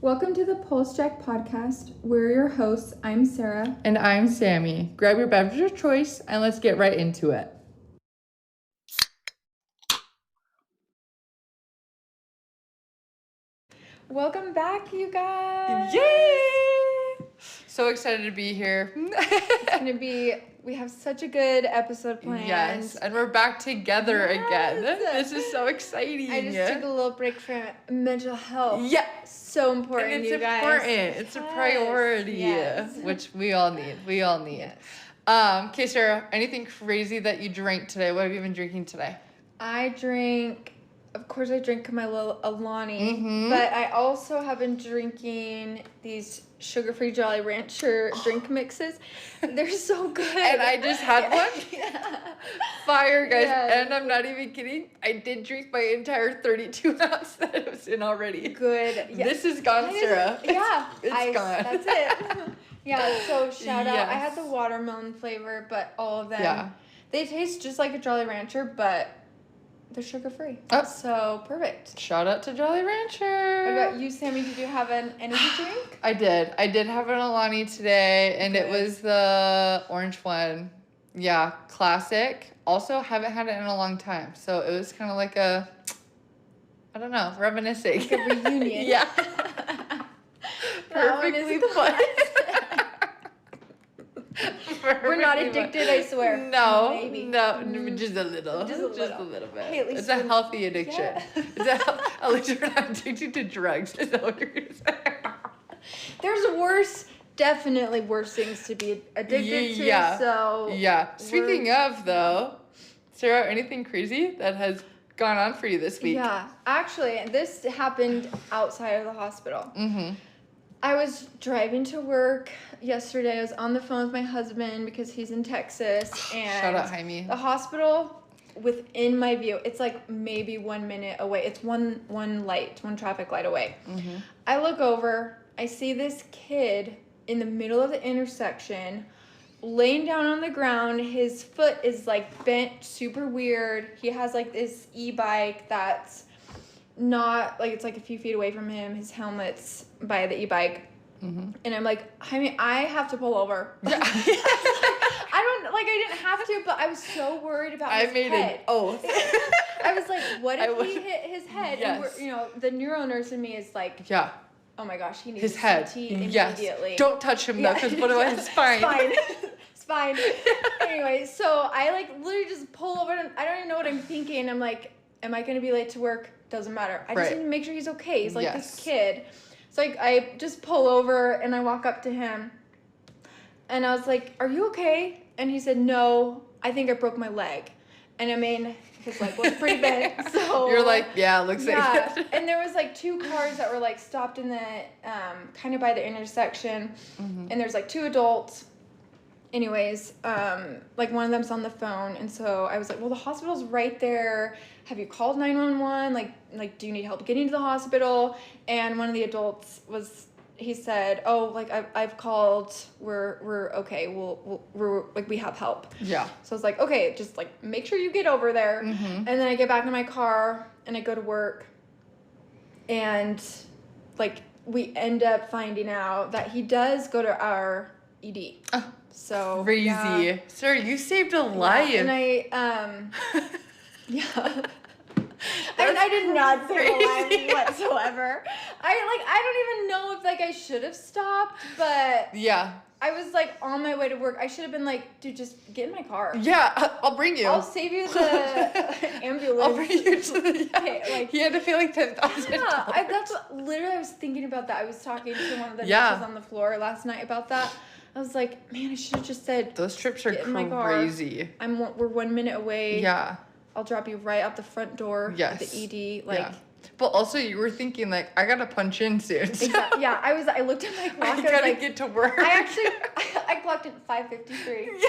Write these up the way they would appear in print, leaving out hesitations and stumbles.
Welcome to the Pulse Check podcast. We're your hosts. I'm Sarah. And I'm Sammy. Grab your beverage of choice and let's get right into it. Welcome back, you guys. Yay! So excited to be here. We have such a good episode planned. Yes, and we're back together again. This is so exciting. I just took a little break from mental health. Yeah. So important, and it's you guys. important. It's a priority, which we all need. Yes. Okay, Sarah, anything crazy that you drank today? What have you been drinking today? I drink my little Alani, but I also have been drinking these sugar-free Jolly Rancher drink mixes. They're so good. And I just had one. Yeah. Fire, guys. Yes. And I'm not even kidding. I did drink my entire 32 ounce that it was in already. Good. Yeah. This is gone, Sarah. It's gone. That's it. Yeah, so shout out. I had the watermelon flavor, but all of them, they taste just like a Jolly Rancher, but they're sugar-free. Oh. So, perfect. Shout out to Jolly Rancher. What about you, Sammy? Did you have an energy drink? I did. I did have an Alani today, and it was the orange one. Yeah, classic. Also, haven't had it in a long time. So, it was kind of like I don't know, reminiscing. Like a reunion. Yeah. Perfectly fun. We're not addicted, I swear. No, maybe. No, just a little. Just a little bit. Hey, it's a healthy addiction. Yeah. At least we're not addicted to drugs. Is that what you're going to say? There's definitely worse things to be addicted to. So yeah. Speaking of, though, Sarah, anything crazy that has gone on for you this week? Yeah, actually, this happened outside of the hospital. Mm-hmm. I was driving to work yesterday. I was on the phone with my husband because he's in Texas. And shout out, Jaime. The hospital within my view, it's like maybe 1 minute away. It's one traffic light away. Mm-hmm. I look over. I see this kid in the middle of the intersection laying down on the ground. His foot is like bent super weird. He has like this e-bike that's not like, it's like a few feet away from him. His helmet's by the e-bike. Mm-hmm. And I'm like, I have to pull over. I didn't have to, but I was so worried about his head. I made an oath. I was like, what if he hit his head? Yes. And the neuro nurse in me is like, yeah. Oh my gosh, he needs his head CT immediately. Yes. Don't touch him though, because what about his spine? Spine. Anyway, so I literally just pull over and I don't even know what I'm thinking. I'm like, am I going to be late to work? Doesn't matter. I just need to make sure he's okay. He's like this kid. So I just pull over and I walk up to him and I was like, are you okay? And he said, no, I think I broke my leg. And I mean, his leg was pretty bent. So you're like, yeah, it looks like it. And there was like two cars that were like stopped in the, kind of by the intersection. Mm-hmm. And there's like two adults. Anyways, like one of them's on the phone. And so I was like, well, the hospital's right there. Have you called 911? Like, do you need help getting to the hospital? And one of the adults he said, oh, like I've called. We're okay. We're like, we have help. Yeah. So I was like, okay, just like make sure you get over there. Mm-hmm. And then I get back in my car and I go to work. And like we end up finding out that he does go to our ED. Oh. So crazy. Yeah. Sir, you saved a life. Yeah, and I did not save a life whatsoever. I don't even know if I should have stopped, but yeah. I was on my way to work. I should have been dude, just get in my car. Yeah, I'll bring you. I'll save you the ambulance. I'll bring you to the he had to pay $10,000. Yeah, that's what literally I was thinking about that. I was talking to one of the nurses on the floor last night about that. I was like, man, I should have just said, those trips are crazy. We're 1 minute away. Yeah. I'll drop you right out the front door at the ED. But also you were thinking I gotta punch in soon. Exactly. Yeah, I looked at my clock. I gotta get to work. I clocked at 5:53.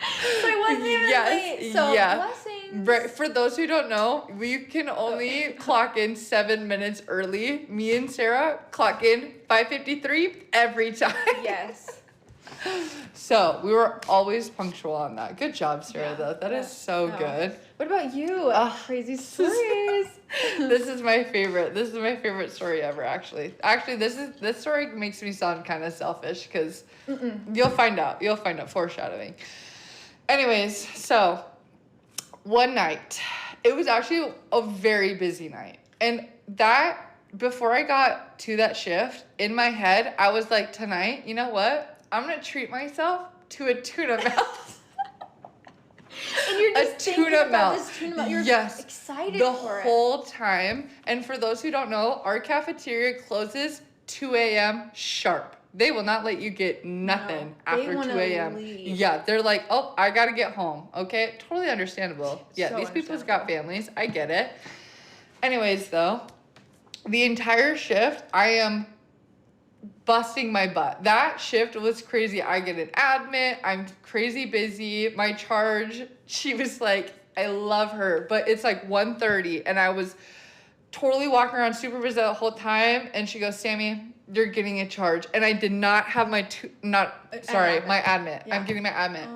So I wasn't even late. So blessings. Right. For those who don't know, we can only clock in 7 minutes early. Me and Sarah clock in 5:53 every time. Yes. So we were always punctual on that. Good job, Sarah, though. That is so good. What about you? Crazy stories. This is my favorite. This is my favorite story ever, actually. Actually, this story makes me sound kind of selfish because you'll find out. You'll find out. Foreshadowing. Anyways, so one night, it was actually a very busy night. And before I got to that shift, in my head, I was like, tonight, you know what? I'm going to treat myself to a tuna melt. And you're just thinking about this tuna melt. You're excited for it. The whole time. And for those who don't know, our cafeteria closes 2 a.m. sharp. They will not let you get nothing after 2 a.m. Yeah, they're like, oh, I got to get home. Okay, totally understandable. Yeah, so these people's got families. I get it. Anyways, though, the entire shift, I am busting my butt. That shift was crazy. I get an admit. I'm crazy busy. My charge, she was like, I love her, but it's like 1:30, and I was totally walking around supervised the whole time, and she goes, Sammy, you're getting a charge. And I did not have my my admit. Yeah. I'm getting my admit.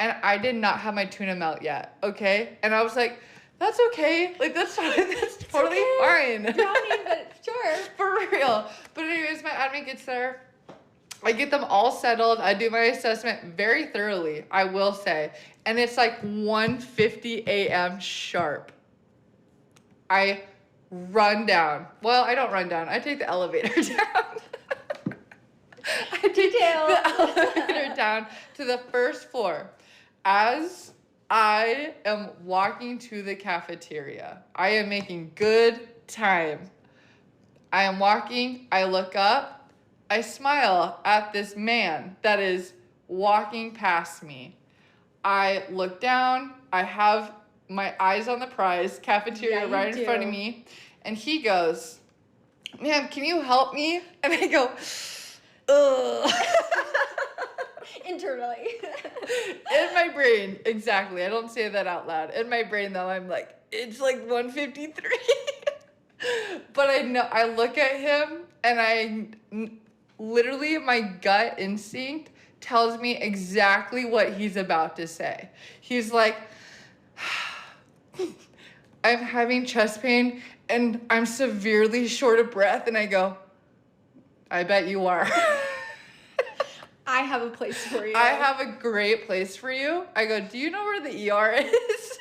And I did not have my tuna melt yet, okay? And I was like, that's okay. Like, that's fine. That's totally fine. Brownie, but sure. For real. But anyways, my admin gets there. I get them all settled. I do my assessment very thoroughly, I will say. And it's like 1:50 a.m. sharp. I run down. Well, I don't run down. I take the elevator down. I take the elevator down to the first floor. As I am walking to the cafeteria, I am making good time. I am walking, I look up, I smile at this man that is walking past me. I look down, I have my eyes on the prize, cafeteria right in front of me, and he goes, ma'am, can you help me? And I go, ugh. Internally. In my brain, exactly. I don't say that out loud. In my brain, though, I'm like, it's like 1:53. But I know, I look at him, and literally, my gut instinct tells me exactly what he's about to say. He's like, I'm having chest pain, and I'm severely short of breath. And I go, I bet you are. I have a place for you. I have a great place for you. I go, do you know where the ER is?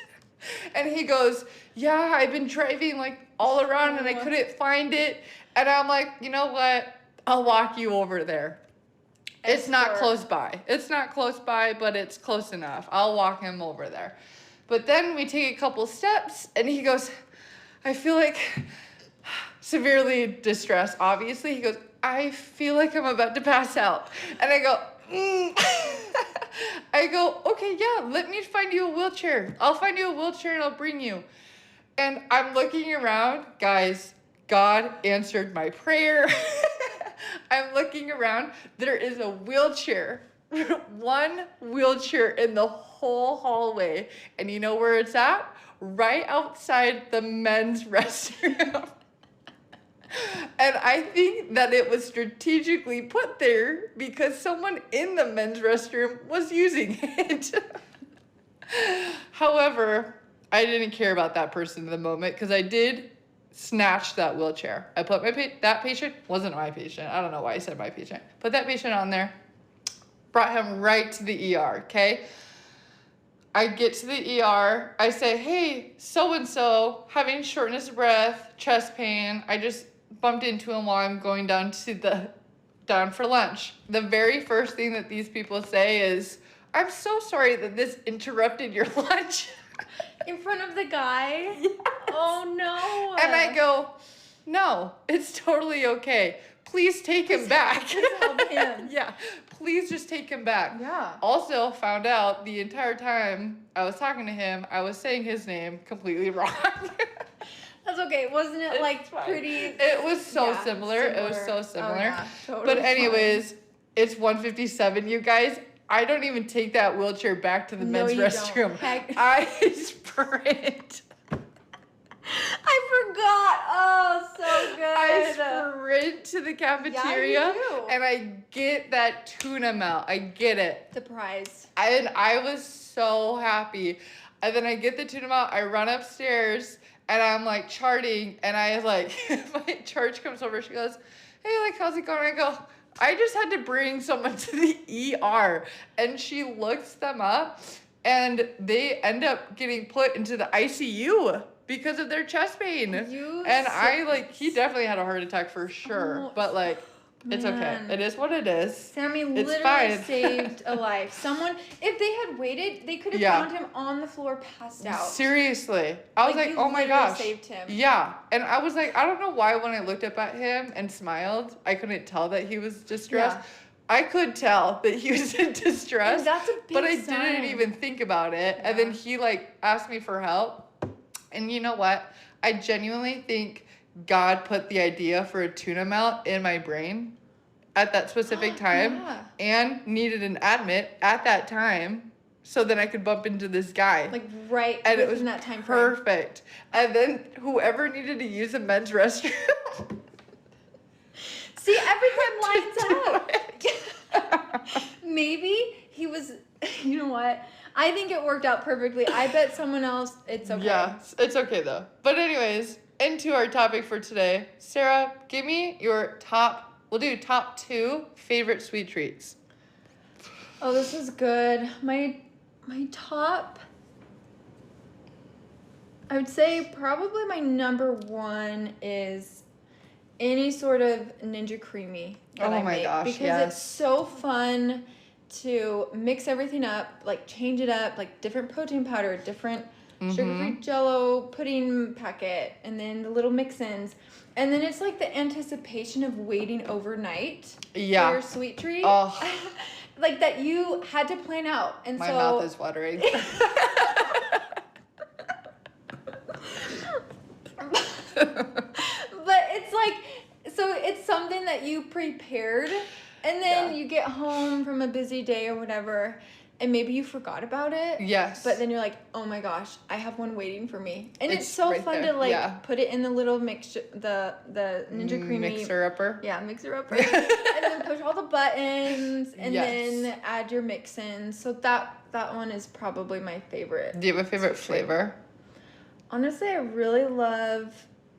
And he goes, yeah, I've been driving like all around and I couldn't find it. And I'm like, you know what? I'll walk you over there. It's not close by. It's not close by, but it's close enough. I'll walk him over there. But then we take a couple steps and he goes, I feel like severely distressed, obviously. He goes, I feel like I'm about to pass out. And I go, I go, okay, yeah, let me find you a wheelchair. I'll find you a wheelchair and I'll bring you. And I'm looking around, guys, God answered my prayer. I'm looking around, there is a wheelchair, one wheelchair in the whole hallway. And you know where it's at? Right outside the men's restroom. And I think that it was strategically put there because someone in the men's restroom was using it. However, I didn't care about that person in the moment because I did snatch that wheelchair. I put that patient, wasn't my patient. I don't know why I said my patient. Put that patient on there, brought him right to the ER, okay? I get to the ER. I say, hey, so-and-so, having shortness of breath, chest pain. I just bumped into him while I'm going down for lunch. The very first thing that these people say is, I'm so sorry that this interrupted your lunch. In front of the guy? Yes. Oh, no. And I go, no, it's totally okay. Please take him back. Just help him. Yeah, please just take him back. Yeah. Also found out the entire time I was talking to him, I was saying his name completely wrong. That's okay. Wasn't it like pretty? It was so similar. It was so similar. Oh, yeah, totally but anyways, it's 1:57, you guys. I don't even take that wheelchair back to the men's restroom. I sprint. I forgot. Oh, so good. I sprint to the cafeteria and I get that tuna melt. I get it. The prize. And I was so happy. And then I get the tuna melt, I run upstairs, and I'm like charting, and I like, my charge comes over, she goes, hey, like, how's it going? I go, I just had to bring someone to the ER. And she looks them up, and they end up getting put into the ICU because of their chest pain. He definitely had a heart attack for sure. But like, it's okay. It is what it is. Sammy literally saved a life. Someone, if they had waited, they could have found him on the floor passed out. Seriously. I was like, oh my gosh. Saved him. Yeah. And I was like, I don't know why when I looked up at him and smiled, I couldn't tell that he was distressed. Yeah. I could tell that he was in distress. And that's a big But I sign. didn't even think about it. Yeah. And then he like asked me for help. And you know what? I genuinely think God put the idea for a tuna melt in my brain at that specific time and needed an admit at that time so then I could bump into this guy. Like right and within it was that time frame. Perfect. And then whoever needed to use a men's restroom. See, everything lines up. Maybe he was, you know what? I think it worked out perfectly. I bet someone else, it's okay. Yeah, it's okay though. But anyways, into our topic for today. Sarah, give me your we'll do top 2 favorite sweet treats. Oh, this is good. My top, I would say probably my number 1 is any sort of Ninja Creamy that I make. Gosh, because it's so fun to mix everything up, like change it up, like different protein powder, different sugar-free Jell-O pudding packet, and then the little mix-ins. And then it's like the anticipation of waiting overnight for your sweet treat. Oh. Like that you had to plan out. And my mouth is watering. But it's like, so it's something that you prepared, and then you get home from a busy day or whatever, and maybe you forgot about it. Yes. But then you're like, oh my gosh, I have one waiting for me. And it's so right fun there. to like put it in the little mixture, the Ninja Creamy. Mixer-upper. Yeah, mixer-upper. And then push all the buttons, and then add your mix-ins. So that one is probably my favorite. Do you have a favorite flavor? Honestly, I really love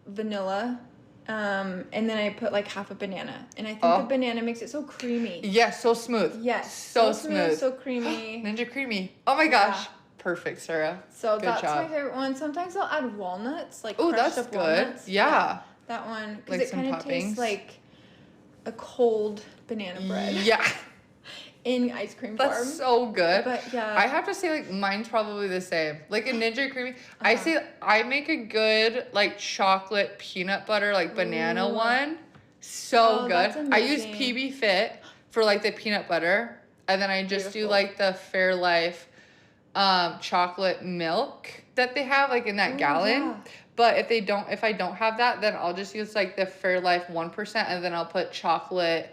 vanilla. And then I put like half a banana, and I think the banana makes it so creamy. Yes, so smooth. Yes, so smooth, so creamy. Ninja Creamy. Oh my gosh, perfect, Sarah. So that's my favorite one. Sometimes I'll add walnuts, like crushed that's up good. Walnuts. Yeah, that one because like it kind of tastes like a cold banana bread. Yeah. In ice cream form. That's so good. But yeah. I have to say, like, mine's probably the same. Like, a Ninja Creamy, I say I make a good, like, chocolate peanut butter, like, banana one. So good. That's I use amazing. PB Fit for, like, the peanut butter. And then I just do, like, the Fairlife chocolate milk that they have, like, in that gallon. Yeah. But if I don't have that, then I'll just use, like, the Fairlife 1%, and then I'll put chocolate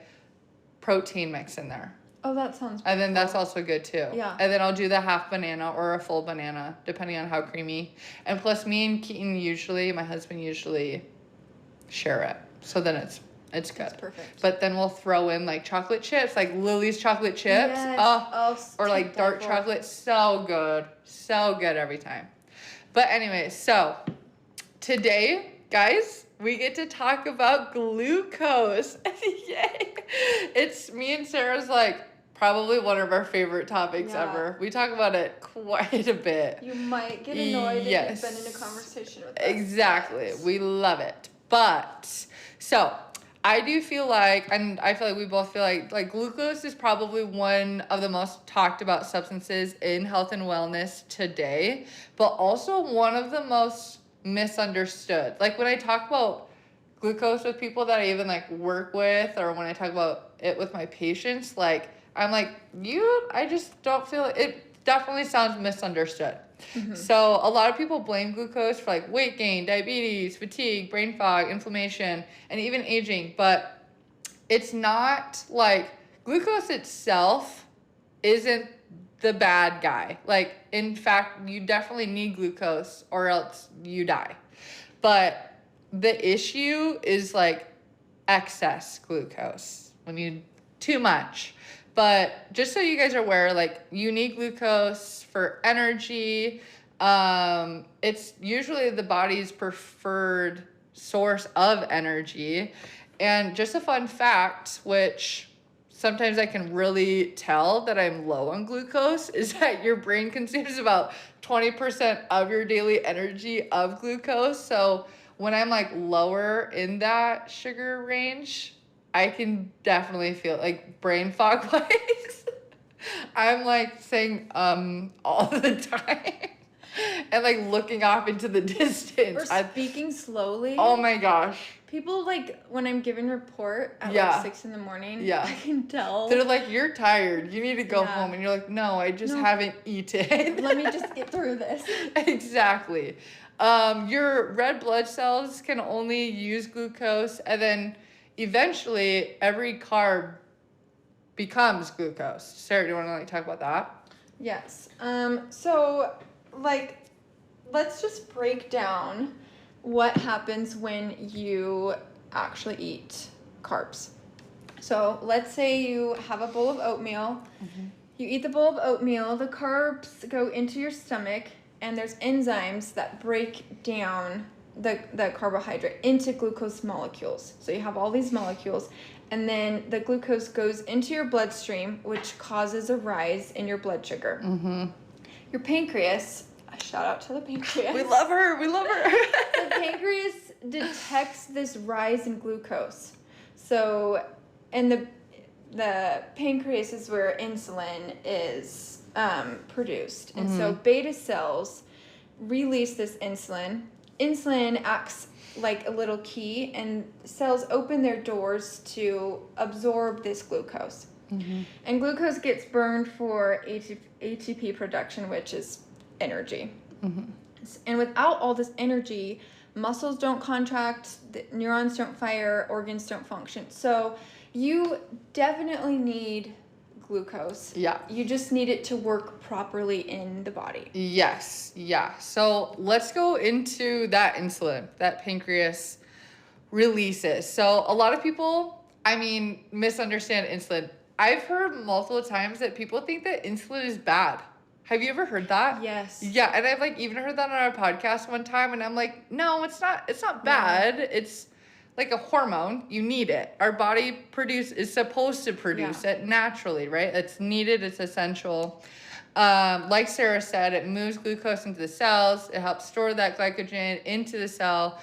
protein mix in there. Oh, that sounds And then that's also good too. Yeah. And then I'll do the half banana or a full banana, depending on how creamy. And plus me and Keaton my husband usually share it. So then it's good. That's perfect. But then we'll throw in like chocolate chips, like Lily's chocolate chips. Yes. Or like dark chocolate. So good. So good every time. But anyway, so today, guys, we get to talk about glucose. Yay. It's me and Sarah's like probably one of our favorite topics ever. We talk about it quite a bit. You might get annoyed if you've been in a conversation with us. Exactly. We love it. But so I do feel like, and I feel like we both feel like glucose is probably one of the most talked about substances in health and wellness today, but also one of the most misunderstood. Like when I talk about glucose with people that I even like work with, or when I talk about it with my patients, like I'm like, I just don't feel it. Definitely sounds misunderstood. Mm-hmm. So a lot of people blame glucose for like weight gain, diabetes, fatigue, brain fog, inflammation, and even aging, but it's not like glucose itself isn't the bad guy. Like, in fact, you definitely need glucose or else you die. But the issue is like excess glucose, when you too much. But just so you guys are aware, like you need glucose for energy, It's usually the body's preferred source of energy. And just a fun fact, which sometimes I can really tell that I'm low on glucose, is that your brain consumes about 20% of your daily energy of glucose. So when I'm like lower in that sugar range, I can definitely feel like brain fog wise. I'm like saying all the time and like looking off into the distance. Or speaking slowly. Oh my gosh. People, like, when I'm giving report at Yeah. like 6 in the morning, Yeah. I can tell. They're like, you're tired. You need to go Yeah. home. And you're like, no, I just haven't eaten. Let me just get through this. Exactly. Your red blood cells can only use glucose, and then eventually every carb becomes glucose. Sarah, do you want to like talk about that? Yes. So, like, let's just break down what happens when you actually eat carbs. So let's say you have a bowl of oatmeal. Mm-hmm. You eat the bowl of oatmeal, the carbs go into your stomach, and there's enzymes that break down the carbohydrate into glucose molecules. So you have all these molecules, and then the glucose goes into your bloodstream, which causes a rise in your blood sugar. Mm-hmm. Your pancreas, a shout out to the pancreas. We love her. We love her. The pancreas detects this rise in glucose. So, and the pancreas is where insulin is produced. And so beta cells release this insulin. Insulin acts like a little key, and cells open their doors to absorb this glucose. Mm-hmm. And glucose gets burned for ATP production, which is energy. Mm-hmm. And without all this energy, muscles don't contract, the neurons don't fire, organs don't function. So you definitely need glucose. Yeah. You just need it to work properly in the body. Yes. Yeah. So let's go into that insulin that pancreas releases. So a lot of people, misunderstand insulin. I've heard multiple times that people think that insulin is bad. Have you ever heard that? Yes. Yeah, and I've like even heard that on our podcast one time, and I'm like, no, it's not bad. Yeah. It's like a hormone. You need it. Our body is supposed to produce it naturally, right? It's needed, it's essential. Like Sarah said, it moves glucose into the cells. It helps store that glycogen into the cell.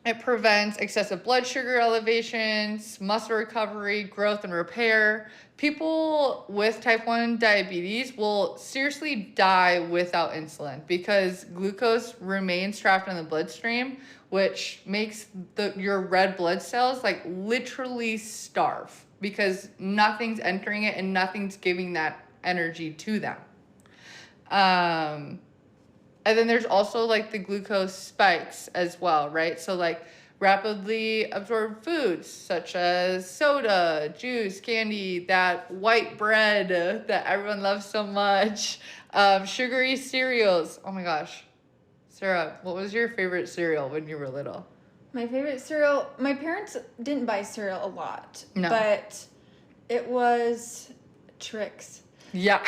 It prevents excessive blood sugar elevations, muscle recovery, growth and repair. People with type 1 diabetes will seriously die without insulin because glucose remains trapped in the bloodstream, which makes your red blood cells like literally starve because nothing's entering it and nothing's giving that energy to them. And then there's also like the glucose spikes as well, right? So like rapidly absorbed foods such as soda, juice, candy, that white bread that everyone loves so much, sugary cereals. Oh my gosh. Sarah, what was your favorite cereal when you were little? My favorite cereal, my parents didn't buy cereal a lot, but it was Trix. Yeah.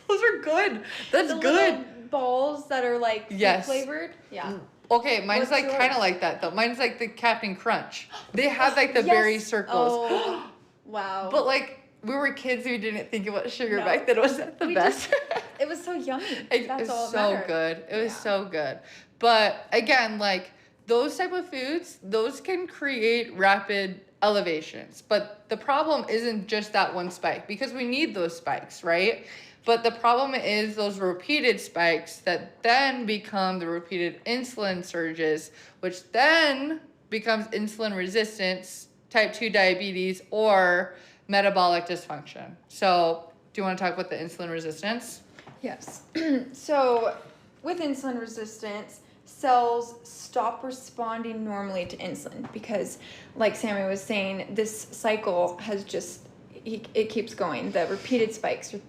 Those are good. That's the good. Little balls that are like flavored. Yeah. Okay, mine's like kind of like that though. Mine's like the Captain Crunch. They had like the berry circles. Oh, wow. But like we were kids who didn't think about sugar back then. Was that the best? It was so yummy. That's all that mattered. Good. It was so good. But again, like those type of foods, those can create rapid elevations. But the problem isn't just that one spike because we need those spikes, right? But the problem is those repeated spikes that then become the repeated insulin surges, which then becomes insulin resistance, type 2 diabetes, or metabolic dysfunction. So do you want to talk about the insulin resistance? Yes. So with insulin resistance, cells stop responding normally to insulin because, like Sammy was saying, this cycle has it keeps going. The repeated spikes, the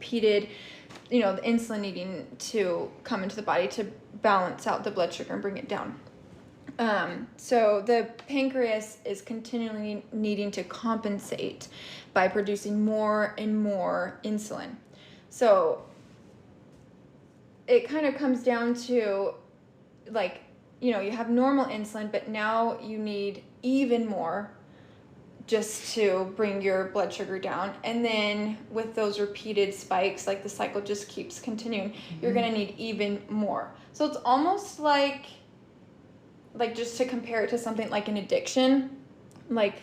insulin needing to come into the body to balance out the blood sugar and bring it down. So the pancreas is continually needing to compensate by producing more and more insulin. So it kind of comes down to, like, you know, you have normal insulin, but now you need even more just to bring your blood sugar down. And then with those repeated spikes, like the cycle just keeps continuing, you're going to need even more. So it's almost like just to compare it to something like an addiction, like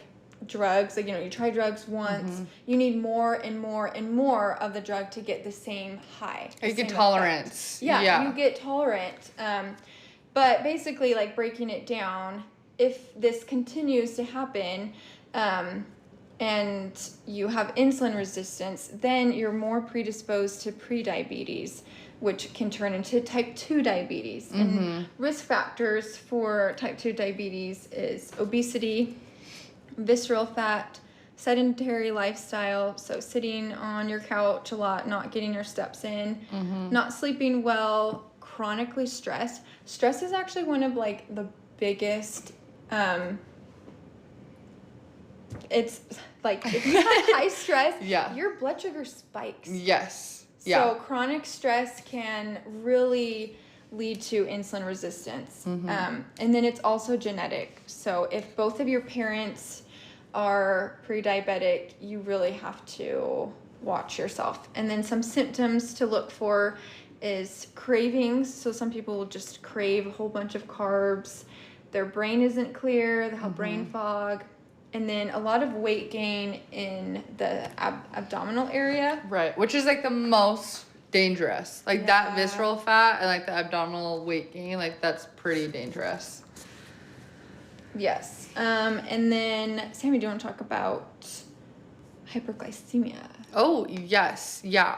drugs, like, you know, you try drugs once, you need more and more and more of the drug to get the same high. You get tolerance. Yeah, you get tolerant. But basically, like, breaking it down, if this continues to happen, and you have insulin resistance, then you're more predisposed to prediabetes, which can turn into type 2 diabetes. And risk factors for type 2 diabetes is obesity, visceral fat, sedentary lifestyle, so sitting on your couch a lot, not getting your steps in, not sleeping well, chronically stressed. Stress is actually one of, like, the biggest, it's like, if you have high stress, your blood sugar spikes. Yes. So chronic stress can really lead to insulin resistance. And then it's also genetic. So if both of your parents are pre-diabetic, you really have to watch yourself. And then some symptoms to look for is cravings. So some people will just crave a whole bunch of carbs. Their brain isn't clear, they'll have brain fog. And then a lot of weight gain in the abdominal area. Right, which is, like, the most dangerous. Like, that visceral fat and, like, the abdominal weight gain, like, that's pretty dangerous. Yes. And then, Sammy, do you want to talk about hyperglycemia? Oh, yes. Yeah.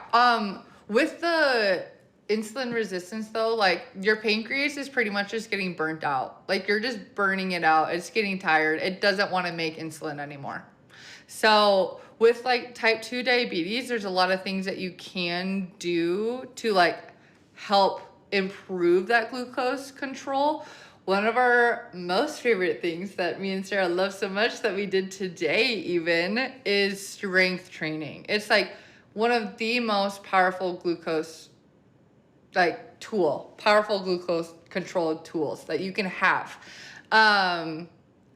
With the insulin resistance, though, like, your pancreas is pretty much just getting burnt out. Like, you're just burning it out. It's getting tired. It doesn't want to make insulin anymore. So with, like, type 2 diabetes, there's a lot of things that you can do to, like, help improve that glucose control. One of our most favorite things that me and Sarah love so much that we did today even is strength training. It's, like, one of the most powerful glucose controlled tools that you can have.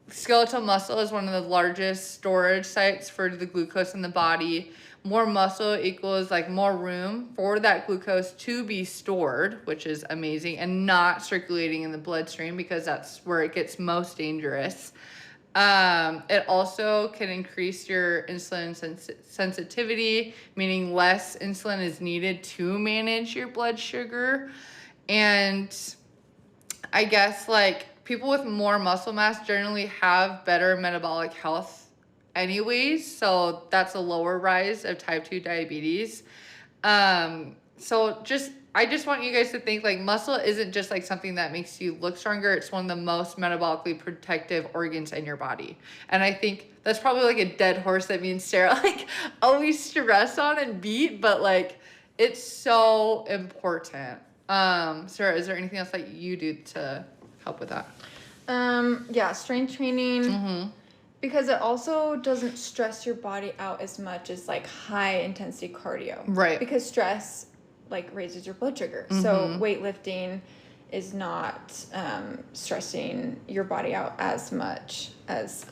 Skeletal muscle is one of the largest storage sites for the glucose in the body. More muscle equals, like, more room for that glucose to be stored, which is amazing, and not circulating in the bloodstream, because that's where it gets most dangerous. It also can increase your insulin sensitivity, meaning less insulin is needed to manage your blood sugar. And I guess, like, people with more muscle mass generally have better metabolic health anyways, so that's a lower rise of type 2 diabetes. I just want you guys to think, like, muscle isn't just, like, something that makes you look stronger. It's one of the most metabolically protective organs in your body. And I think that's probably, like, a dead horse that me and Sarah, like, always stress on and beat, but, like, it's so important. Sarah, is there anything else that you do to help with that? Yeah, strength training. Because it also doesn't stress your body out as much as, like, high intensity cardio. Right. Because stress, like, raises your blood sugar. So weightlifting is not stressing your body out as much as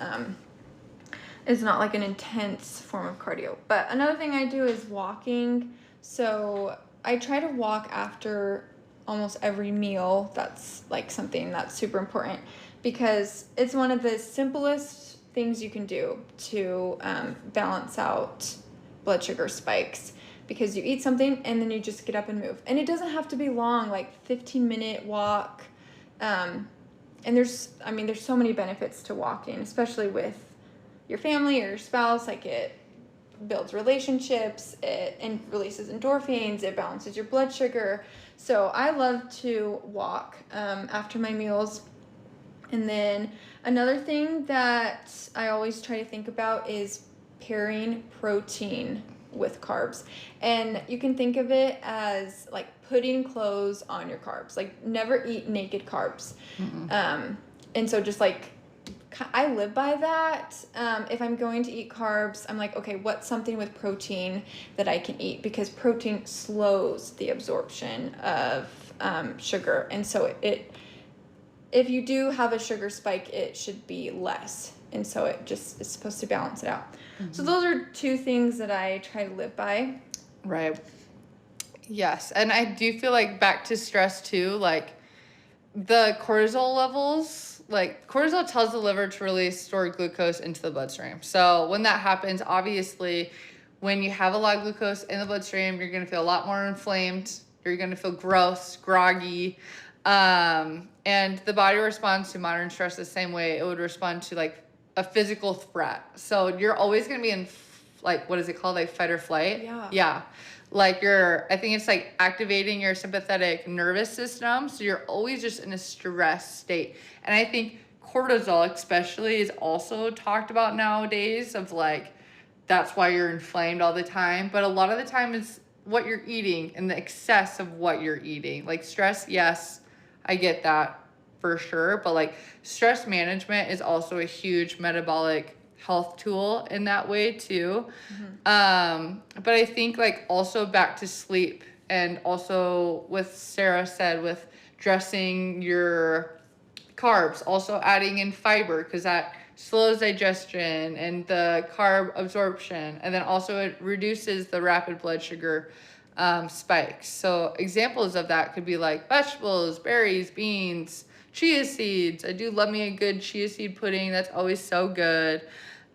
it's not like an intense form of cardio. But another thing I do is walking. So I try to walk after almost every meal. That's, like, something that's super important, because it's one of the simplest things you can do to balance out blood sugar spikes, because you eat something and then you just get up and move. And it doesn't have to be long, like 15-minute walk. And there's so many benefits to walking, especially with your family or your spouse. Like, it builds relationships, it releases endorphins, it balances your blood sugar. So I love to walk after my meals. And then another thing that I always try to think about is pairing protein with carbs. And you can think of it as, like, putting clothes on your carbs. Like, never eat naked carbs. And so just, like, I live by that. If I'm going to eat carbs, I'm like, okay, what's something with protein that I can eat? Because protein slows the absorption of sugar. And so if you do have a sugar spike, it should be less. And so it just is supposed to balance it out. Mm-hmm. So those are two things that I try to live by. Right. Yes. And I do feel like back to stress too, like the cortisol levels, like cortisol tells the liver to release stored glucose into the bloodstream. So when that happens, obviously, when you have a lot of glucose in the bloodstream, you're going to feel a lot more inflamed. You're going to feel gross, groggy. And the body responds to modern stress the same way it would respond to like a physical threat. So you're always going to be in like, what is it called? Like fight or flight? Yeah. Yeah. Like I think it's like activating your sympathetic nervous system. So you're always just in a stress state. And I think cortisol especially is also talked about nowadays of like, that's why you're inflamed all the time. But a lot of the time it's what you're eating and the excess of what you're eating. Like stress, yes, I get that for sure. But like stress management is also a huge metabolic health tool in that way too. Mm-hmm. But I think like also back to sleep, and also with Sarah said with dressing your carbs, also adding in fiber because that slows digestion and the carb absorption, and then also it reduces the rapid blood sugar spikes. So examples of that could be like vegetables, berries, beans, chia seeds. I do love me a good chia seed pudding. That's always so good.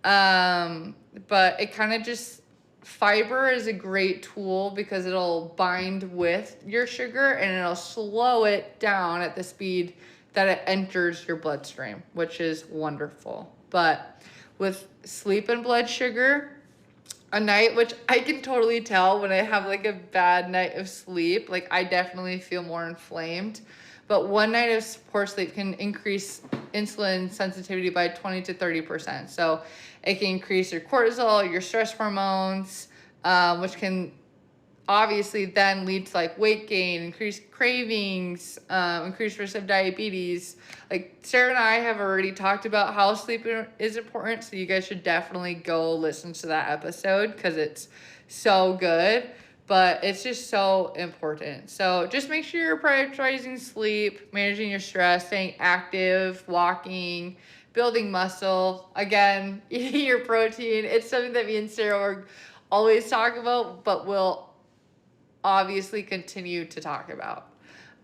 But it kind of just, fiber is a great tool because it'll bind with your sugar and it'll slow it down at the speed that it enters your bloodstream, which is wonderful. But with sleep and blood sugar, a night, which I can totally tell when I have like a bad night of sleep, like I definitely feel more inflamed. But one night of poor sleep can increase insulin sensitivity by 20 to 30%. So it can increase your cortisol, your stress hormones, which can obviously then lead to like weight gain, increased cravings, increased risk of diabetes. Like Sarah and I have already talked about how sleep is important. So you guys should definitely go listen to that episode because it's so good. But it's just so important. So just make sure you're prioritizing sleep, managing your stress, staying active, walking, building muscle. Again, eating your protein. It's something that me and Sarah always talk about, but we'll obviously continue to talk about.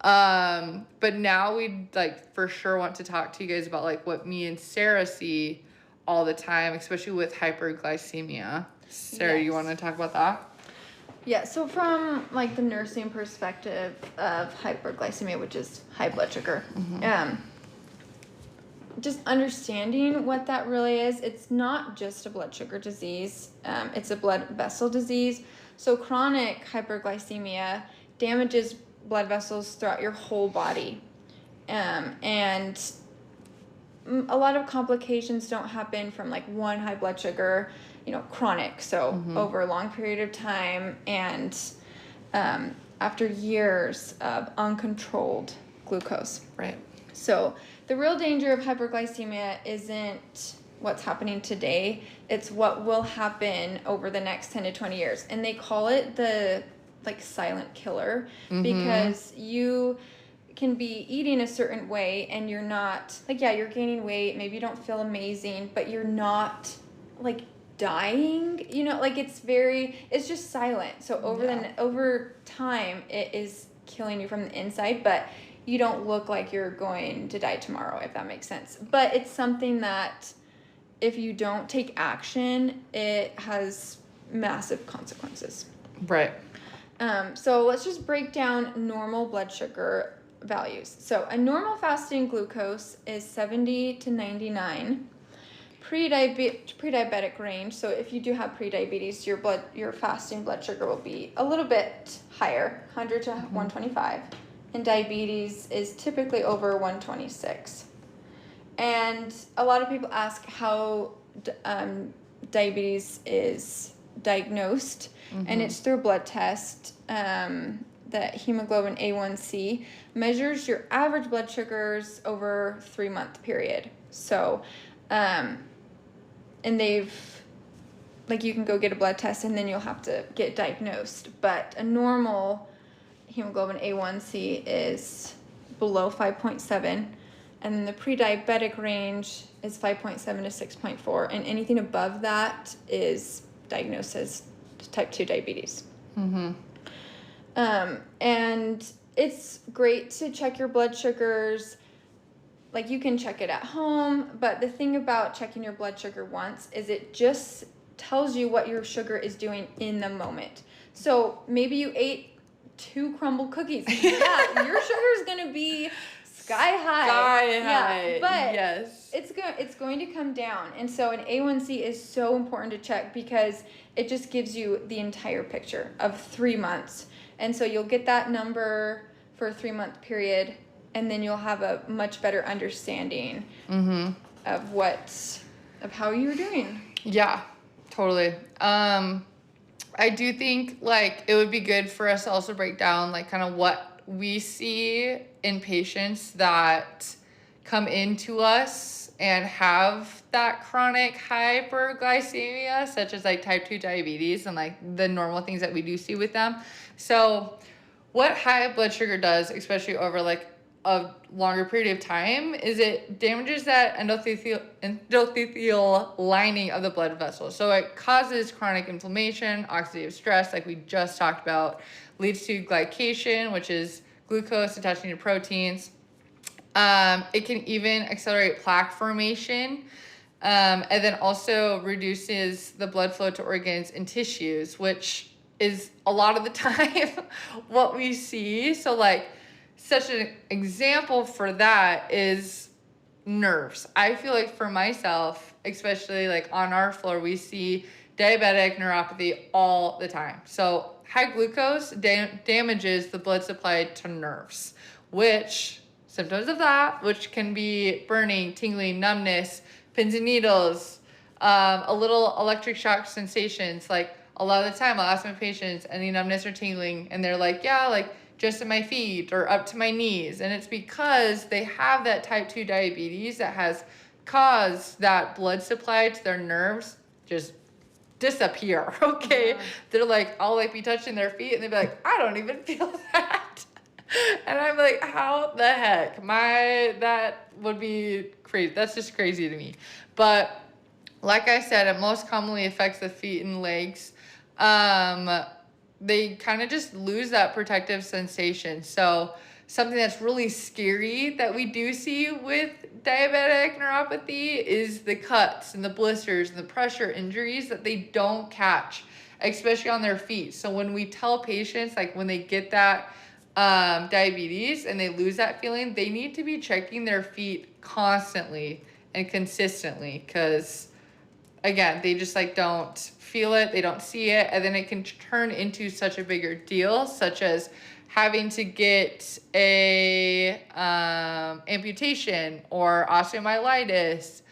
But now we like for sure want to talk to you guys about like what me and Sarah see all the time, especially with hyperglycemia. Sarah, yes. You want to talk about that? Yeah, so from like the nursing perspective of hyperglycemia, which is high blood sugar, just understanding what that really is, it's not just a blood sugar disease, it's a blood vessel disease. So chronic hyperglycemia damages blood vessels throughout your whole body. And a lot of complications don't happen from like one high blood sugar, chronic, so over a long period of time, and after years of uncontrolled glucose. Right. So the real danger of hyperglycemia isn't what's happening today, it's what will happen over the next 10 to 20 years. And they call it the like silent killer, because you can be eating a certain way and you're not like, yeah, you're gaining weight, maybe you don't feel amazing, but you're not like dying, like it's just silent. So over time it is killing you from the inside, but you don't look like you're going to die tomorrow, if that makes sense. But it's something that if you don't take action, it has massive consequences. Right. So let's just break down normal blood sugar values. So a normal fasting glucose is 70 to 99. Pre-diabetic range, so if you do have pre-diabetes, your fasting blood sugar will be a little bit higher, 100 to 125. And diabetes is typically over 126. And a lot of people ask how diabetes is diagnosed, and it's through a blood test. That hemoglobin A1C measures your average blood sugars over a 3-month period. So And they've, like, you can go get a blood test and then you'll have to get diagnosed. But a normal hemoglobin A1C is below 5.7. And then the pre-diabetic range is 5.7 to 6.4. And anything above that is diagnosed as type 2 diabetes. Mm-hmm. And it's great to check your blood sugars. Like, you can check it at home, but the thing about checking your blood sugar once is it just tells you what your sugar is doing in the moment. So maybe you ate 2 crumble cookies. Yeah, your sugar is going to be sky high. Yeah, but yes, it's going to come down. And so an A1C is so important to check because it just gives you the entire picture of 3 months. And so you'll get that number for a 3-month period, and then you'll have a much better understanding of how you're doing. Yeah, totally. I do think, like, it would be good for us to also break down, like, kind of what we see in patients that come into us and have that chronic hyperglycemia, such as, like, type 2 diabetes and, like, the normal things that we do see with them. So what high blood sugar does, especially over, like, a longer period of time, is it damages that endothelial lining of the blood vessels. So it causes chronic inflammation, oxidative stress, like we just talked about, leads to glycation, which is glucose attaching to proteins. It can even accelerate plaque formation, and then also reduces the blood flow to organs and tissues, which is a lot of the time what we see. So, like, such an example for that is nerves. I feel like for myself, especially like on our floor, we see diabetic neuropathy all the time. So high glucose damages the blood supply to nerves, which symptoms of that, which can be burning, tingling, numbness, pins and needles, a little electric shock sensations. Like, a lot of the time I'll ask my patients any numbness or tingling, and they're like, yeah, like just at my feet or up to my knees. And it's because they have that type 2 diabetes that has caused that blood supply to their nerves just disappear. Okay. Yeah. They're like, I'll like be touching their feet and they'll be like, I don't even feel that. And I'm like, how the heck? That would be crazy. That's just crazy to me. But like I said, it most commonly affects the feet and legs. They kind of just lose that protective sensation. So something that's really scary that we do see with diabetic neuropathy is the cuts and the blisters and the pressure injuries that they don't catch, especially on their feet. So when we tell patients, like when they get that diabetes and they lose that feeling, they need to be checking their feet constantly and consistently, because again, they just like don't feel it, they don't see it, and then it can turn into such a bigger deal, such as having to get a amputation or osteomyelitis,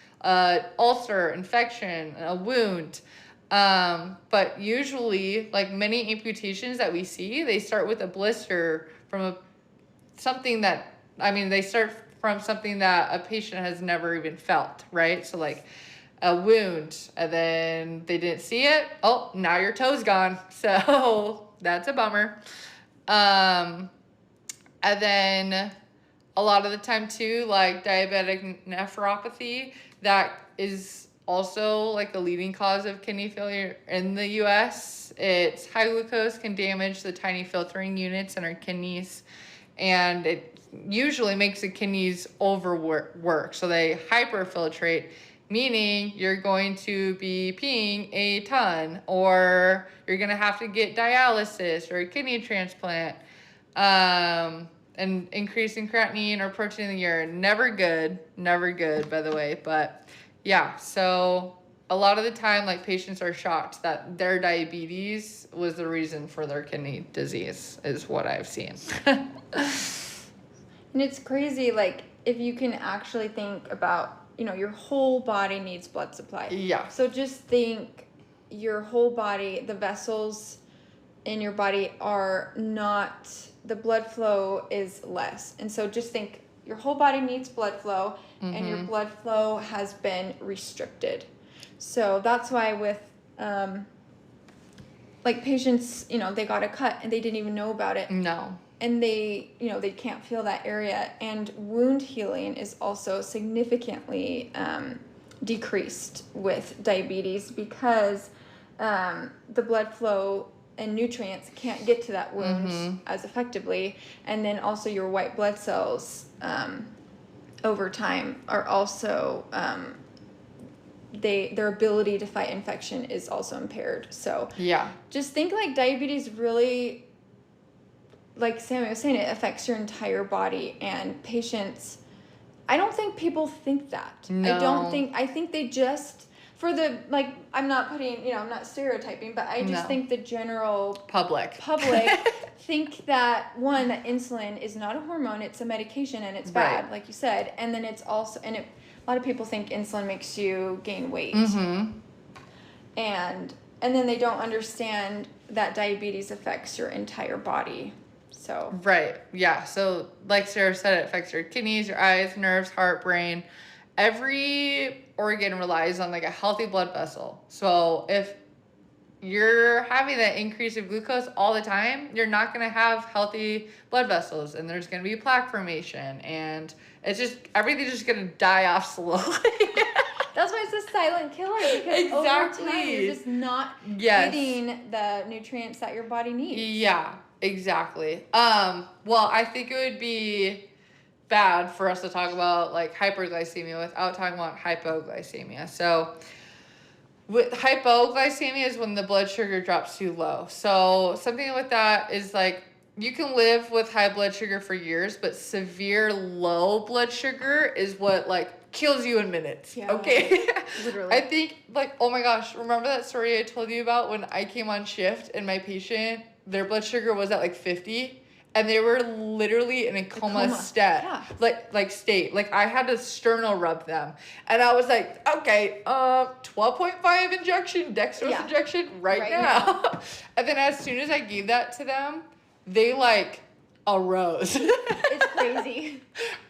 ulcer, infection, a wound. But usually, like many amputations that we see, they start with a blister from something that a patient has never even felt, right? So like a wound, and then they didn't see it. Oh, now your toe's gone. So that's a bummer. And then a lot of the time too, like diabetic nephropathy, that is also like a leading cause of kidney failure in the US. It's high glucose can damage the tiny filtering units in our kidneys, and it usually makes the kidneys overwork. So they hyperfiltrate, meaning you're going to be peeing a ton, or you're going to have to get dialysis or a kidney transplant, and increase in creatinine or protein in the urine. Never good, by the way. But yeah, so a lot of the time, like, patients are shocked that their diabetes was the reason for their kidney disease, is what I've seen. And it's crazy, like, if you can actually think about, your whole body needs blood supply. Yeah. So just think, your whole body, the vessels in your body are not, the blood flow is less. And so just think your whole body needs blood flow, and your blood flow has been restricted. So that's why with like patients, you know, they got a cut and they didn't even know about it. No. And they, you know, they can't feel that area. And wound healing is also significantly decreased with diabetes because the blood flow and nutrients can't get to that wound as effectively. And then also your white blood cells over time are also, their ability to fight infection is also impaired. So yeah, just think like diabetes really, like Sammy was saying, it affects your entire body, and patients, I don't think people think that. No. I think they just, for the, like, I'm not putting, you know, I'm not stereotyping, but I just think the general public think that, one, that insulin is not a hormone, it's a medication, and it's bad, like you said, and then it's also, a lot of people think insulin makes you gain weight. And then they don't understand that diabetes affects your entire body. So right, yeah. So like Sarah said, it affects your kidneys, your eyes, nerves, heart, brain. Every organ relies on like a healthy blood vessel. So if you're having that increase of glucose all the time, you're not going to have healthy blood vessels, and there's going to be plaque formation, and it's just, everything's just going to die off slowly. That's why it's a silent killer, because over time you're just not getting the nutrients that your body needs. Yeah, exactly. Well, I think it would be bad for us to talk about like hyperglycemia without talking about hypoglycemia. So with hypoglycemia is when the blood sugar drops too low. So something with that is like, you can live with high blood sugar for years, but severe low blood sugar is what like kills you in minutes. Yeah, okay. Literally. I think like, oh my gosh, remember that story I told you about when I came on shift and my patient, their blood sugar was at like 50 and they were literally in a coma state. Yeah. Like state. Like I had to sternal rub them. And I was like, okay, 12.5 injection, dextrose injection right now. And then as soon as I gave that to them, they like arose. It's crazy.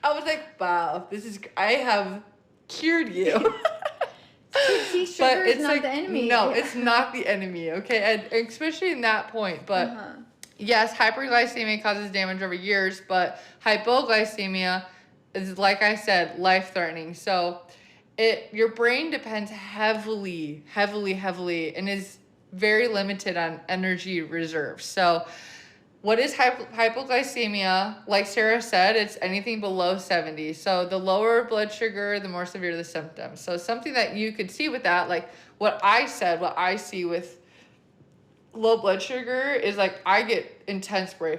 I was like, wow, I have cured you. See, sugar is not like, the enemy. No, it's not the enemy, okay? And especially in that point. But yes, hyperglycemia causes damage over years, but hypoglycemia is, like I said, life-threatening. So your brain depends heavily, and is very limited on energy reserves. So what is hypoglycemia? Like Sarah said, it's anything below 70. So the lower blood sugar, the more severe the symptoms. So something that you could see with that, like what I see with low blood sugar is like I get intense brain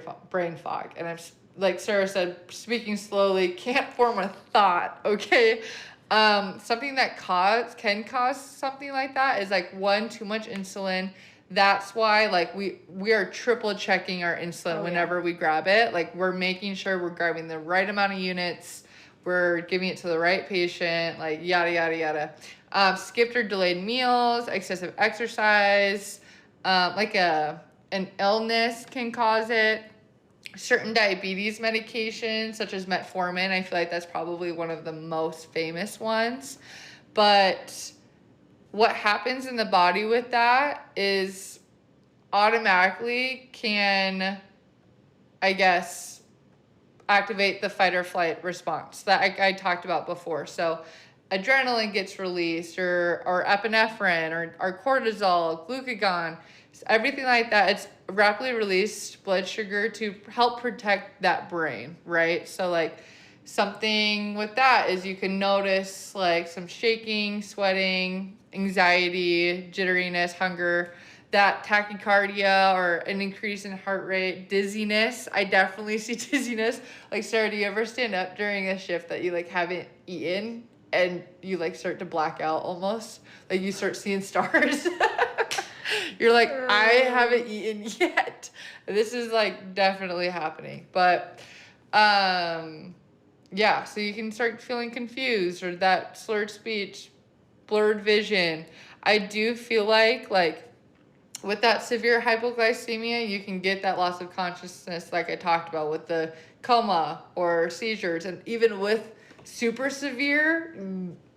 fog. And I'm, like Sarah said, speaking slowly, can't form a thought, okay? Something that can cause something like that is like too much insulin. That's why like we are triple checking our insulin whenever we grab it. Like we're making sure we're grabbing the right amount of units, we're giving it to the right patient, like yada yada yada. Skipped or delayed meals, excessive exercise, like an illness can cause it. Certain diabetes medications such as metformin, I feel like that's probably one of the most famous ones. But what happens in the body with that is automatically can, I guess, activate the fight or flight response that I talked about before. So adrenaline gets released, or epinephrine, or cortisol, glucagon, everything like that. It's rapidly released blood sugar to help protect that brain, right? So like something with that is you can notice like some shaking, sweating, anxiety, jitteriness, hunger, that tachycardia or an increase in heart rate, dizziness. I definitely see dizziness. Like Sarah, do you ever stand up during a shift that you like haven't eaten and you like start to black out almost? Like you start seeing stars. You're like, I haven't eaten yet. This is like definitely happening. But yeah, so you can start feeling confused or that slurred speech, blurred vision. I do feel like with that severe hypoglycemia, you can get that loss of consciousness like I talked about with the coma or seizures. And even with super severe,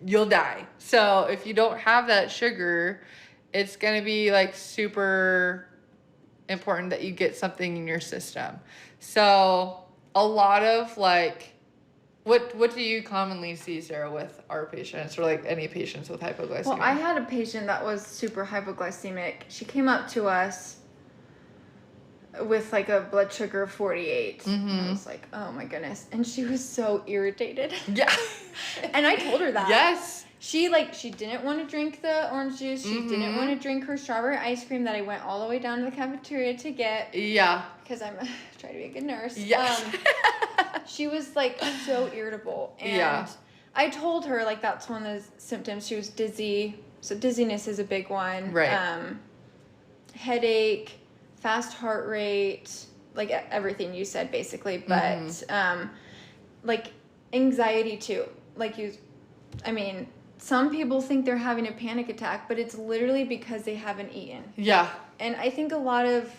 you'll die. So if you don't have that sugar, it's going to be like super important that you get something in your system. So a lot of like, what do you commonly see, Sarah, with our patients or like any patients with hypoglycemia? Well, I had a patient that was super hypoglycemic. She came up to us with like a blood sugar of 48. And I was like, oh my goodness. And she was so irritated. Yeah. And I told her that. Yes. She didn't want to drink the orange juice. She didn't want to drink her strawberry ice cream that I went all the way down to the cafeteria to get. Yeah. Because I'm trying to be a good nurse. Yes. She was like so irritable. And I told her like that's one of the symptoms. She was dizzy. So dizziness is a big one. Right. Headache, fast heart rate, like everything you said basically. But like anxiety too. Some people think they're having a panic attack, but it's literally because they haven't eaten. Yeah. And I think a lot of...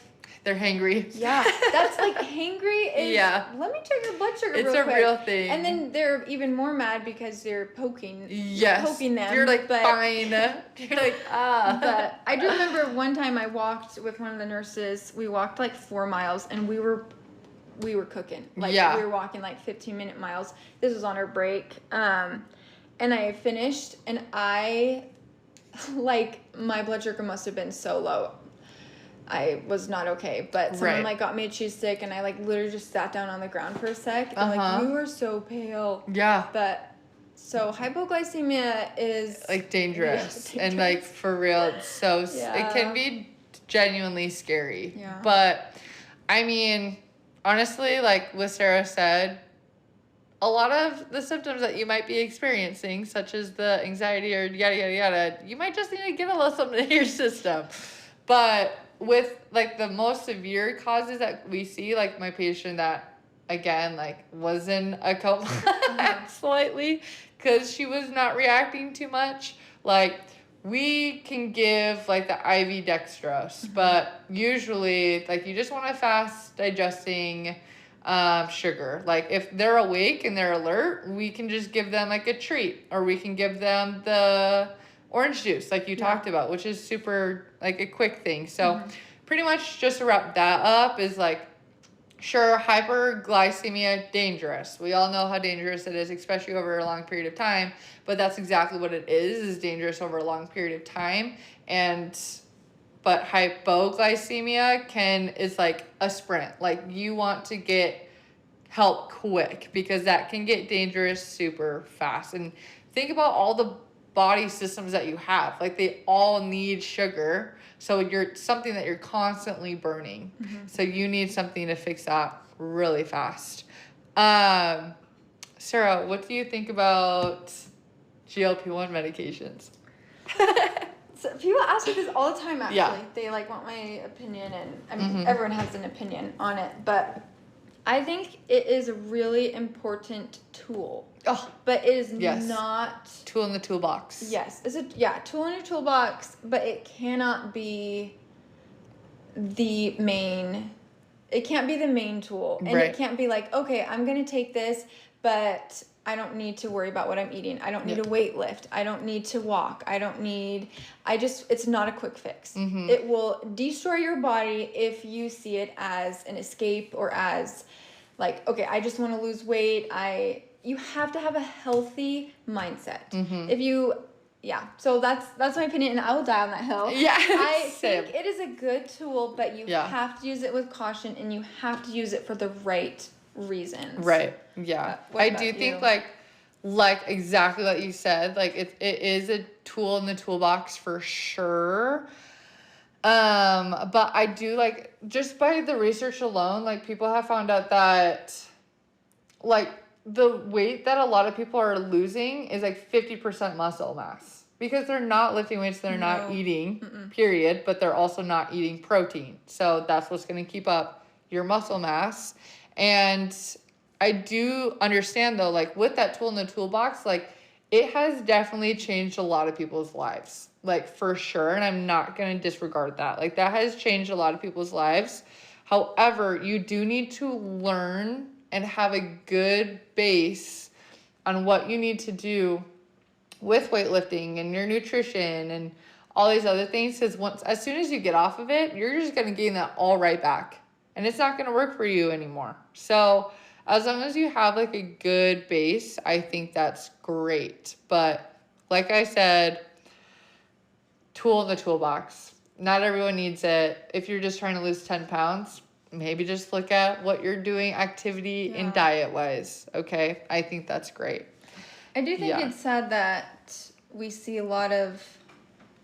They're hangry. Yeah. That's like hangry is... Yeah. Let me check your blood sugar real quick. It's a real thing. And then they're even more mad because they're poking. Yes. Poking them. You're like, fine. You're like, But I do remember one time I walked with one of the nurses. We walked like 4 miles and we were cooking. Like we were walking like 15-minute miles. This was on our break. And I finished, and my blood sugar must have been so low. I was not okay. But someone, got me a cheese stick, and I, literally just sat down on the ground for a sec. And, we were so pale. Yeah. But, so, hypoglycemia is... dangerous. Yeah, dangerous. And, for real, it's so... Yeah. It can be genuinely scary. Yeah. But, I mean, honestly, like what Sarah said... A lot of the symptoms that you might be experiencing, such as the anxiety or yada, yada, yada, you might just need to get a little something in your system. But with, the most severe causes that we see, my patient that, again, was in a coma slightly because she was not reacting too much, we can give, the IV dextrose. But usually, you just want a fast digesting... sugar. If they're awake and they're alert, we can just give them a treat, or we can give them the orange juice like you talked about, which is super a quick thing. So pretty much just to wrap that up is sure, hyperglycemia, dangerous. We all know how dangerous it is, especially over a long period of time, but that's exactly what it is dangerous over a long period of time. But hypoglycemia is a sprint. You want to get help quick because that can get dangerous super fast. And think about all the body systems that you have. They all need sugar. So you're something that you're constantly burning. So you need something to fix that really fast. Sarah, what do you think about GLP-1 medications? So people ask me this all the time, actually. Yeah. They, want my opinion, and everyone has an opinion on it. But I think it is a really important tool. Oh. But it is not... Tool in the toolbox. Yes. It's a tool in your toolbox, but it cannot be the main... It can't be the main tool. And it can't be okay, I'm going to take this, but... I don't need to worry about what I'm eating. I don't need to weight lift. I don't need to walk. It's not a quick fix. It will destroy your body if you see it as an escape or as okay, I just want to lose weight. You have to have a healthy mindset. So that's my opinion, and I will die on that hill. Yeah. I think it is a good tool, but you have to use it with caution, and you have to use it for the right reasons. Right. Yeah. I do think exactly what you said, it is a tool in the toolbox for sure. But I do just by the research alone, people have found out that the weight that a lot of people are losing is 50% muscle mass because they're not lifting weights, they're not eating, period, but they're also not eating protein. So that's what's going to keep up your muscle mass. And I do understand though, with that tool in the toolbox, it has definitely changed a lot of people's lives, for sure. And I'm not going to disregard that. That has changed a lot of people's lives. However, you do need to learn and have a good base on what you need to do with weightlifting and your nutrition and all these other things, because as soon as you get off of it, you're just going to gain that all right back, and it's not going to work for you anymore. So as long as you have like a good base, I think that's great. But like I said, tool in the toolbox. Not everyone needs it. If you're just trying to lose 10 pounds, maybe just look at what you're doing activity and diet wise. Okay. I think that's great. I do think it's sad that we see a lot of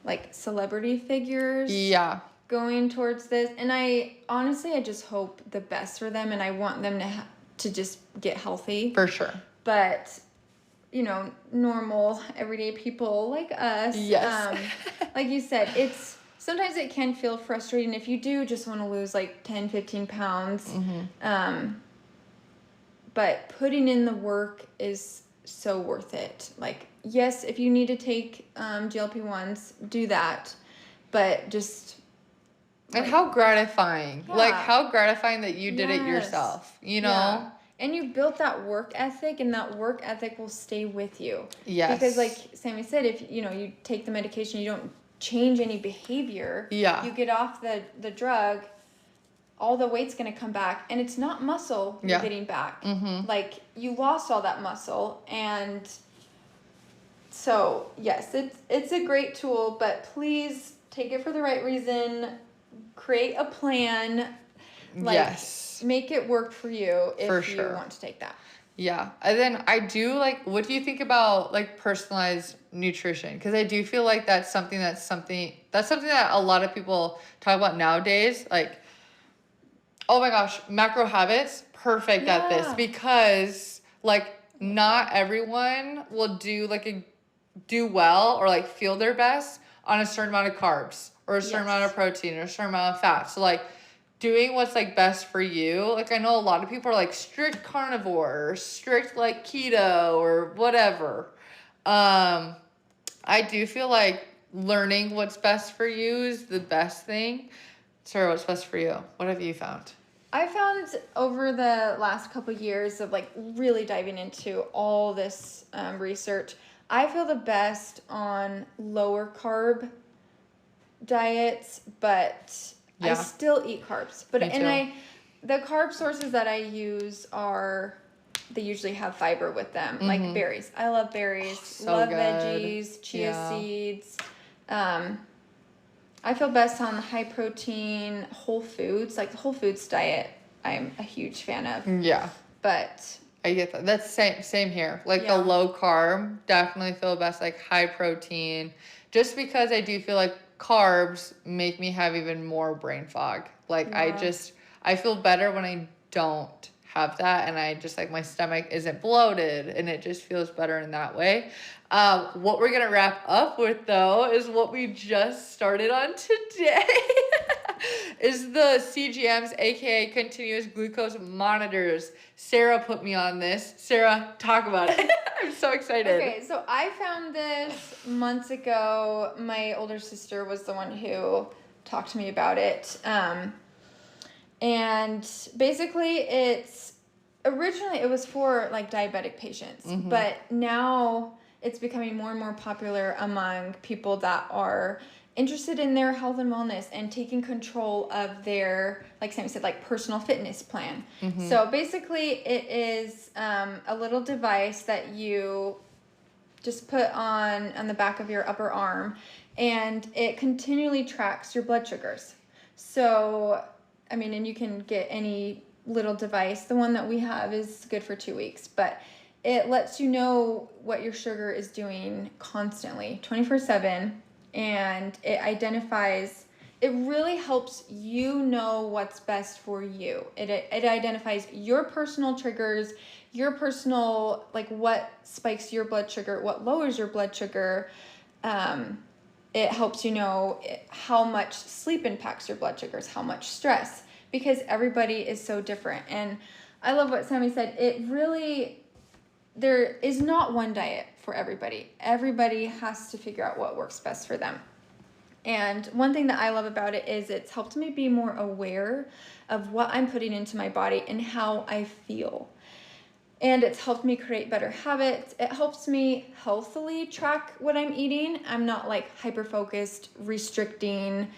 like celebrity figures going towards this. And I just hope the best for them, and I want them to just get healthy. For sure. But, you know, normal, everyday people like us. Yes. Like you said, sometimes it can feel frustrating if you do just want to lose like 10, 15 pounds. But putting in the work is so worth it. Like, yes, if you need to take GLP-1s, do that. But just... And how gratifying. Yeah. Like, how gratifying that you did it yourself, you know? Yeah. And you built that work ethic, and that work ethic will stay with you. Yes. Because like Sammy said, if, you know, you take the medication, you don't change any behavior. Yeah. You get off the drug, all the weight's going to come back, and it's not muscle you're getting back. Like, you lost all that muscle, and so, yes, it's a great tool, but please take it for the right reason. Create a plan. Like, make it work for you if you want to take that. Yeah. And then I do like, what do you think about like personalized nutrition? Because I do feel like that's something that a lot of people talk about nowadays. Like, oh my gosh, macro habits, perfect at this, because like not everyone will do well or like feel their best on a certain amount of carbs or a certain amount of protein or a certain amount of fat. So like doing what's like best for you. Like, I know a lot of people are like strict carnivore or strict like keto or whatever. I do feel like learning what's best for you is the best thing. Sarah, what's best for you? What have you found? I found over the last couple of years of like really diving into all this research, I feel the best on lower carb diets, but I still eat carbs. But the carb sources that I use they usually have fiber with them, like berries. I love berries. Love good. Veggies, chia seeds. I feel best on high protein, whole foods, like the whole foods diet. I'm a huge fan of. Yeah. But I get that. That's same here. Like the low carb, definitely feel best, like high protein, just because I do feel like carbs make me have even more brain fog. Like I feel better when I don't have that, and I just like my stomach isn't bloated, and it just feels better in that way. What we're gonna wrap up with though is what we just started on today. Is the CGMs, aka continuous glucose monitors. Sarah put me on this. Sarah, talk about it. I'm so excited. Okay, so I found this months ago. My older sister was the one who talked to me about it. And basically originally it was for like diabetic patients, but now it's becoming more and more popular among people that are interested in their health and wellness and taking control of their, like Sammy said, like personal fitness plan. So basically it is a little device that you just put on the back of your upper arm, and it continually tracks your blood sugars. So, I mean, and you can get any little device. The one that we have is good for 2 weeks, but it lets you know what your sugar is doing constantly, 24/7. And it really helps you know what's best for you. It identifies your personal triggers, your personal, like what spikes your blood sugar, what lowers your blood sugar. It helps you know how much sleep impacts your blood sugars, how much stress, because everybody is so different. And I love what Sammy said. There is not one diet for everybody. Everybody has to figure out what works best for them. And one thing that I love about it is it's helped me be more aware of what I'm putting into my body and how I feel. And it's helped me create better habits. It helps me healthily track what I'm eating. I'm not like hyper-focused, restricting,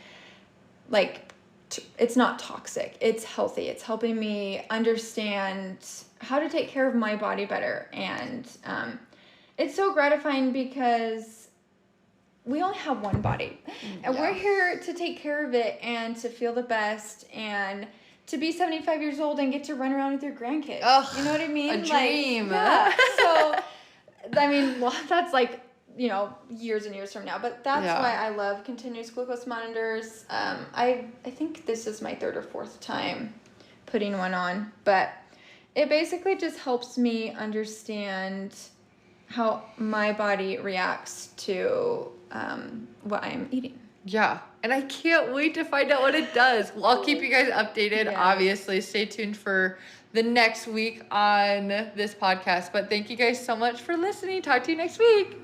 like it's not toxic. It's healthy. It's helping me understand how to take care of my body better. And it's so gratifying because we only have one body. And we're here to take care of it and to feel the best and to be 75 years old and get to run around with your grandkids. Oh, you know what I mean? A dream. Yeah. So, I mean, well, that's like, you know, years and years from now. But that's why I love continuous glucose monitors. I think this is my 3rd or 4th time putting one on. But it basically just helps me understand how my body reacts to what I'm eating. Yeah, and I can't wait to find out what it does. Well, I'll keep you guys updated, obviously. Stay tuned for the next week on this podcast. But thank you guys so much for listening. Talk to you next week.